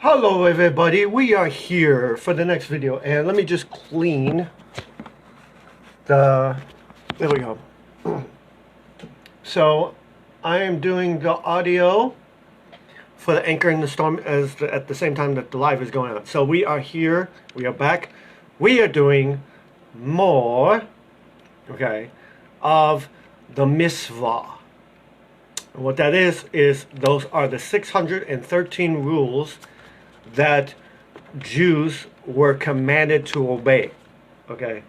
Hello everybody, we are here for the next video, and let me just clean there we go. So I am doing the audio for the Anchor in the Storm at the same time that the live is going on. So we are here, we are back, we are doing more, of the mitzvah. And what that is those are the 613 rules that Jews were commanded to obey. Okay.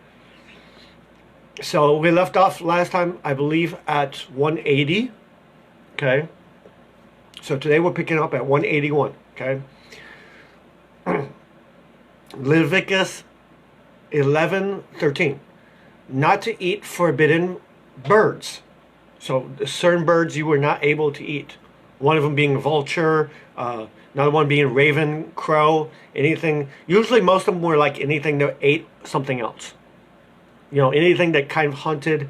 So we left off last time, I believe, at 180. Okay. So today we're picking up at 181. Okay. Leviticus 11:13. Not to eat forbidden birds. So certain birds you were not able to eat. One of them being vulture, another one being raven, crow, anything. Usually most of them were like anything that ate something else. You know, anything that kind of hunted.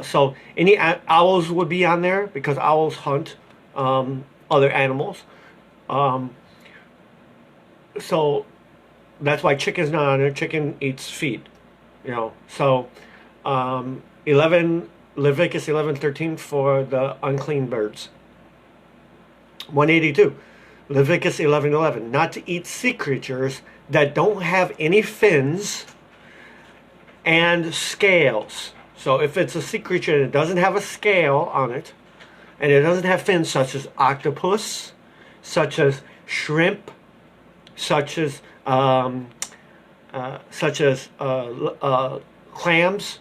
So any owls would be on there because owls hunt other animals. So that's why chicken's not on there. Chicken eats feed. You know, so Leviticus 11:13 for the unclean birds. 182. Leviticus 11:11. Not to eat sea creatures that don't have any fins and scales. So if it's a sea creature and it doesn't have a scale on it, and it doesn't have fins, such as octopus, such as shrimp, such as clams,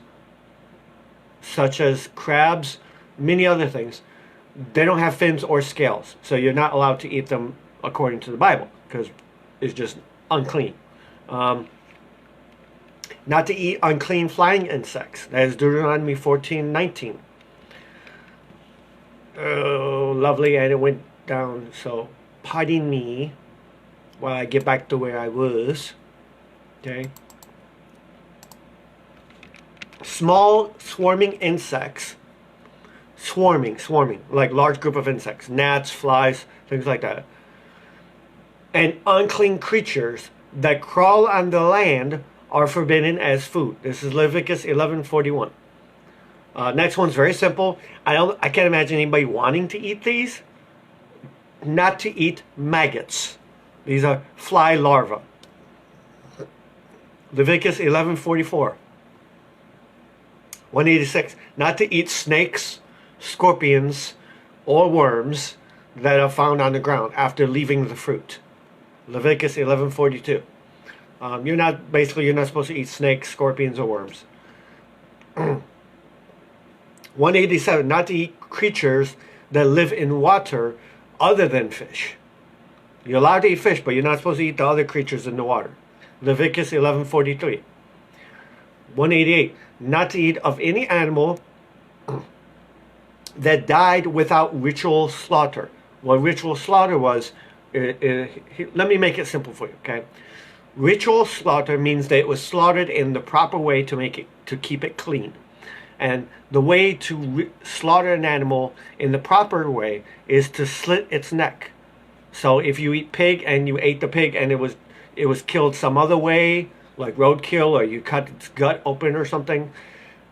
such as crabs, many other things, they don't have fins or scales, so you're not allowed to eat them according to the Bible because it's just unclean. Not to eat unclean flying insects. That is Deuteronomy 14:19. Oh, lovely, and it went down. So pardon me while I get back to where I was. Okay. Small swarming insects. Swarming, like large group of insects, gnats, flies, things like that. And unclean creatures that crawl on the land are forbidden as food. This is Leviticus 11:41. Next one's very simple. I can't imagine anybody wanting to eat these. Not to eat maggots. These are fly larvae. Leviticus 11:44. 186. Not to eat snakes, scorpions, or worms that are found on the ground after leaving the fruit. Leviticus 11:42. You're not supposed to eat snakes, scorpions, or worms. 187. Not to eat creatures that live in water other than fish. You're allowed to eat fish, but you're not supposed to eat the other creatures in the water. Leviticus 11:43. 188. Not to eat of any animal that died without ritual slaughter. What ritual slaughter was, let me make it simple for you, okay? Ritual slaughter means that it was slaughtered in the proper way to keep it clean. And the way to slaughter an animal in the proper way is to slit its neck. So if you eat pig and you ate the pig and it was killed some other way, like roadkill, or you cut its gut open or something,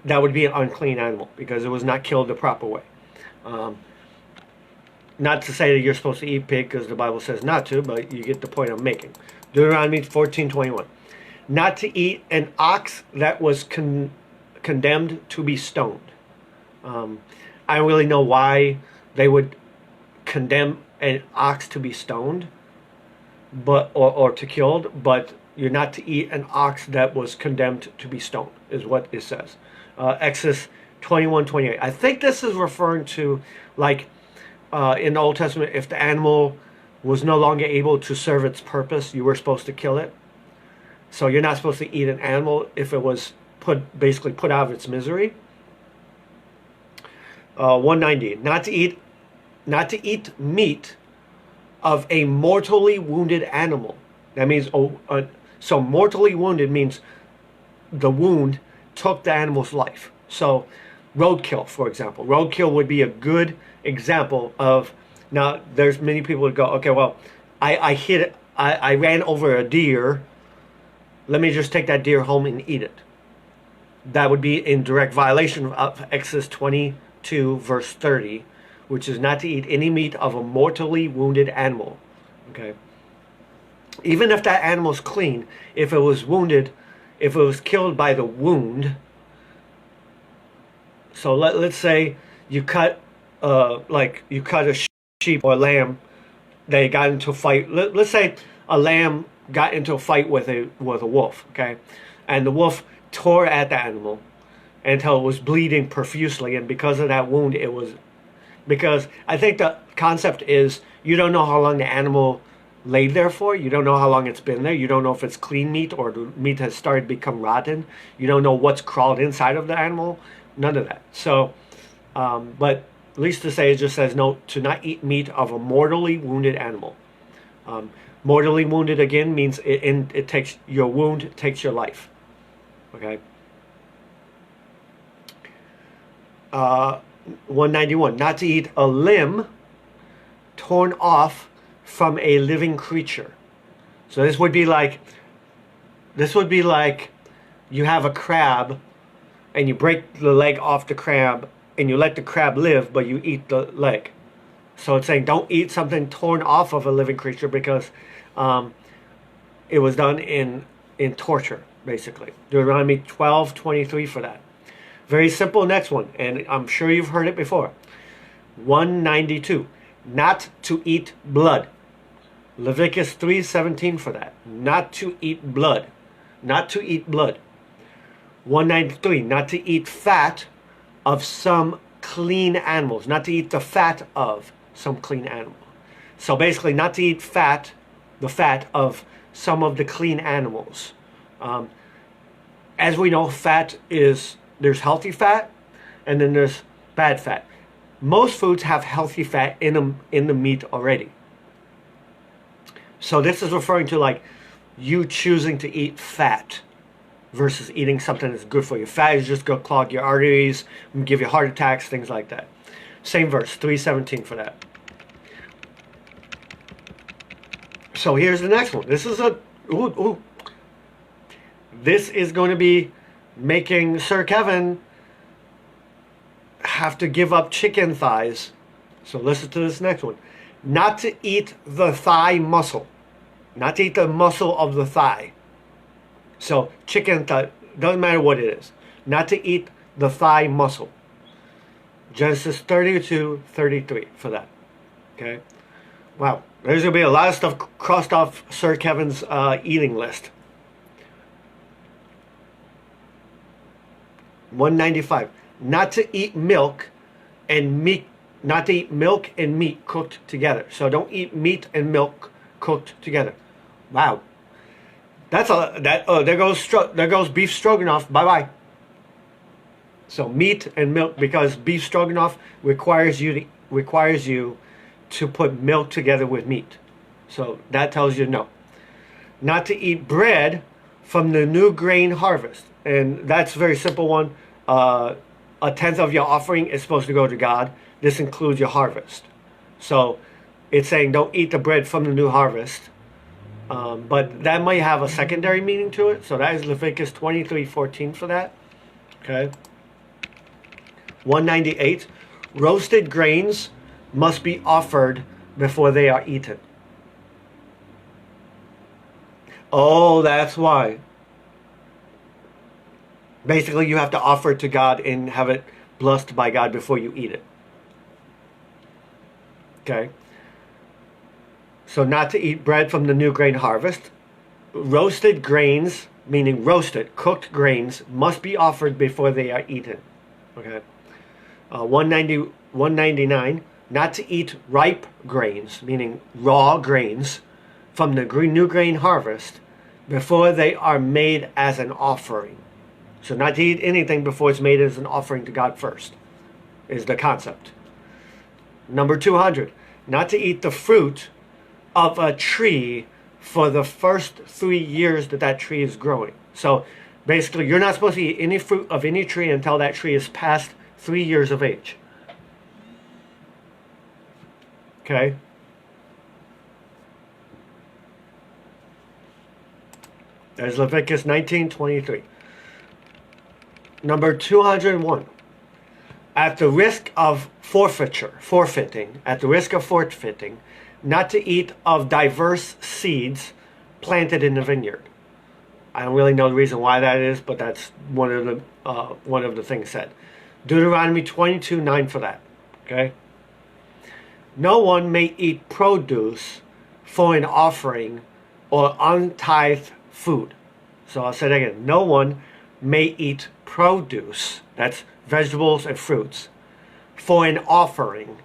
that would be an unclean animal because it was not killed the proper way. Not to say that you're supposed to eat pig because the Bible says not to, but you get the point I'm making. Deuteronomy 14:21. Not to eat an ox that was condemned to be stoned. I don't really know why they would condemn an ox to be stoned, but or to killed, but you're not to eat an ox that was condemned to be stoned, is what it says. Exodus 21:28. I think this is referring to, like, in the Old Testament, if the animal was no longer able to serve its purpose, you were supposed to kill it. So you're not supposed to eat an animal if it was basically put out of its misery. 190. Not to eat meat of a mortally wounded animal. That means, so mortally wounded means the wound took the animal's life. So roadkill, for example. Roadkill would be a good example of, now there's many people who go, okay, well, I hit I ran over a deer. Let me just take that deer home and eat it. That would be in direct violation of Exodus 22, verse 30, which is not to eat any meat of a mortally wounded animal. Okay? Even if that animal's clean, if it was wounded, if it was killed by the wound, so let's say you cut a sheep or a lamb, they got into a fight. Let's say a lamb got into a fight with a wolf, okay? And the wolf tore at the animal until it was bleeding profusely, and because of that wound, because I think the concept is you don't know how long the animal laid there for. You don't know how long it's been there. You don't know if it's clean meat or the meat has started to become rotten. You don't know what's crawled inside of the animal. None of that. So, but at least to say, it just says no, to not eat meat of a mortally wounded animal. Mortally wounded again means it takes your wound takes your life. Okay. 191. Not to eat a limb torn off from a living creature. So this would be like you have a crab and you break the leg off the crab and you let the crab live, but you eat the leg. So it's saying don't eat something torn off of a living creature because it was done in torture, basically. Deuteronomy 12:23 for that. Very simple next one, and I'm sure you've heard it before. 192. Not to eat blood. Leviticus 3:17 for that. Not to eat blood. Not to eat blood. 193. Not to eat fat of some clean animals. Not to eat the fat of some clean animal. So basically not to eat the fat of some of the clean animals. As we know, there's healthy fat and then there's bad fat. Most foods have healthy fat in them, in the meat already. So this is referring to like you choosing to eat fat versus eating something that's good for you. Fat is just going to clog your arteries, give you heart attacks, things like that. Same verse, 3:17 for that. So here's the next one. This is This is going to be making Sir Kevin have to give up chicken thighs. So listen to this next one. Not to eat the thigh muscle. Not to eat the muscle of the thigh. So chicken thigh, doesn't matter what it is. Not to eat the thigh muscle. Genesis 32:33 for that. Okay. Wow. There's going to be a lot of stuff crossed off Sir Kevin's eating list. 195. Not to eat milk and meat. Not to eat milk and meat cooked together. So don't eat meat and milk cooked together. Wow. There goes beef stroganoff. Bye bye. So meat and milk, because beef stroganoff requires you to put milk together with meat. So that tells you no. Not to eat bread from the new grain harvest. And that's a very simple one. A tenth of your offering is supposed to go to God. This includes your harvest. So it's saying don't eat the bread from the new harvest. But that might have a secondary meaning to it. So that is Leviticus 23:14 for that. Okay. 198. Roasted grains must be offered before they are eaten. Oh, that's why. Basically, you have to offer it to God and have it blessed by God before you eat it. Okay. So not to eat bread from the new grain harvest. Roasted grains, meaning roasted, cooked grains, must be offered before they are eaten. Okay. 199. Not to eat ripe grains, meaning raw grains, from the new grain harvest before they are made as an offering. So not to eat anything before it's made as an offering to God first, is the concept. Number 200. Not to eat the fruit of a tree for the first 3 years that tree is growing. So basically, you're not supposed to eat any fruit of any tree until that tree is past 3 years of age. Okay? There's Leviticus 19:23. Number 201. At the risk of forfeiting, not to eat of diverse seeds planted in the vineyard. I don't really know the reason why that is, but that's one of the things said. Deuteronomy 22:9 for that. Okay. No one may eat produce for an offering or untithed food. So I'll say that again. No one may eat produce, that's vegetables and fruits, for an offering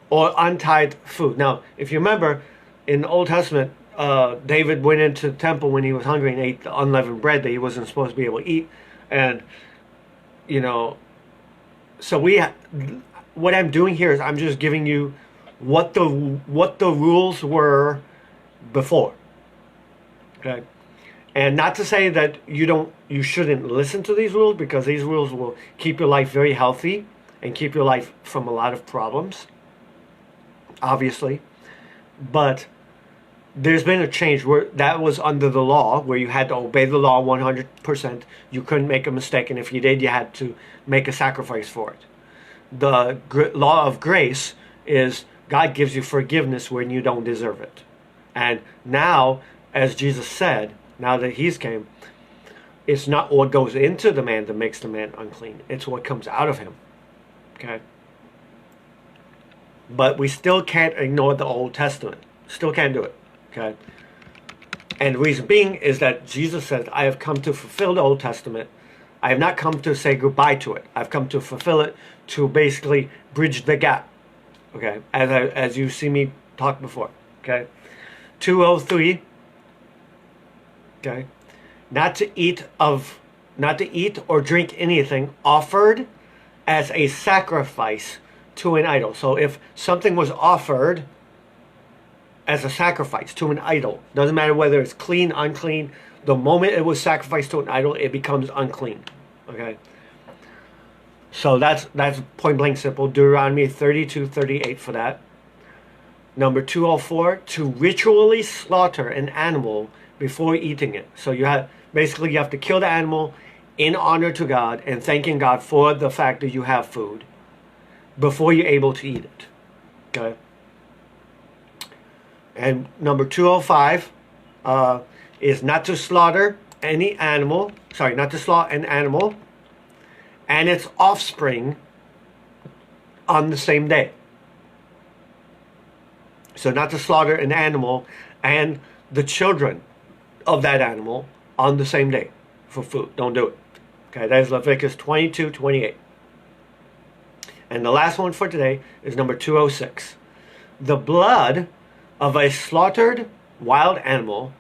or untithed food. Now, if you remember, in the Old Testament, David went into the temple when he was hungry and ate the unleavened bread that he wasn't supposed to be able to eat. And, you know, so what I'm doing here is I'm just giving you what the rules were before. Okay? And not to say that you shouldn't listen to these rules, because these rules will keep your life very healthy and keep your life from a lot of problems, obviously. But there's been a change where that was under the law, where you had to obey the law 100%. You couldn't make a mistake, and if you did, you had to make a sacrifice for it. The law of grace is God gives you forgiveness when you don't deserve it. And now, as Jesus said, now that he's came, it's not what goes into the man that makes the man unclean. It's what comes out of him. Okay? But we still can't ignore the Old Testament. Still can't do it. Okay? And the reason being is that Jesus said, I have come to fulfill the Old Testament. I have not come to say goodbye to it. I've come to fulfill it, to basically bridge the gap. Okay? As you see me talk before. Okay? 203. Okay? Not to eat or drink anything offered as a sacrifice to an idol. So if something was offered as a sacrifice to an idol, doesn't matter whether it's clean, unclean, the moment it was sacrificed to an idol, it becomes unclean. Okay? So that's point blank simple. Deuteronomy 32:38 for that. Number 204, to ritually slaughter an animal before eating it. So you have to kill the animal in honor to God and thanking God for the fact that you have food before you're able to eat it. Okay? And number 205 is not to slaughter an animal and its offspring on the same day. So not to slaughter an animal and the children of that animal on the same day for food. Don't do it. Okay, that is Leviticus 22:28. And the last one for today is number 206. The blood of a slaughtered wild animal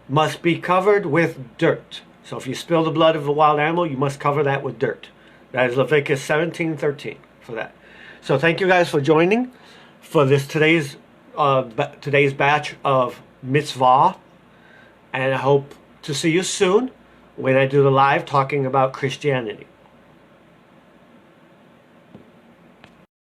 must be covered with dirt. So if you spill the blood of a wild animal, you must cover that with dirt. That is Leviticus 17:13 for that. So thank you guys for joining for this today's batch of mitzvah. And I hope to see you soon when I do the live talking about Christianity.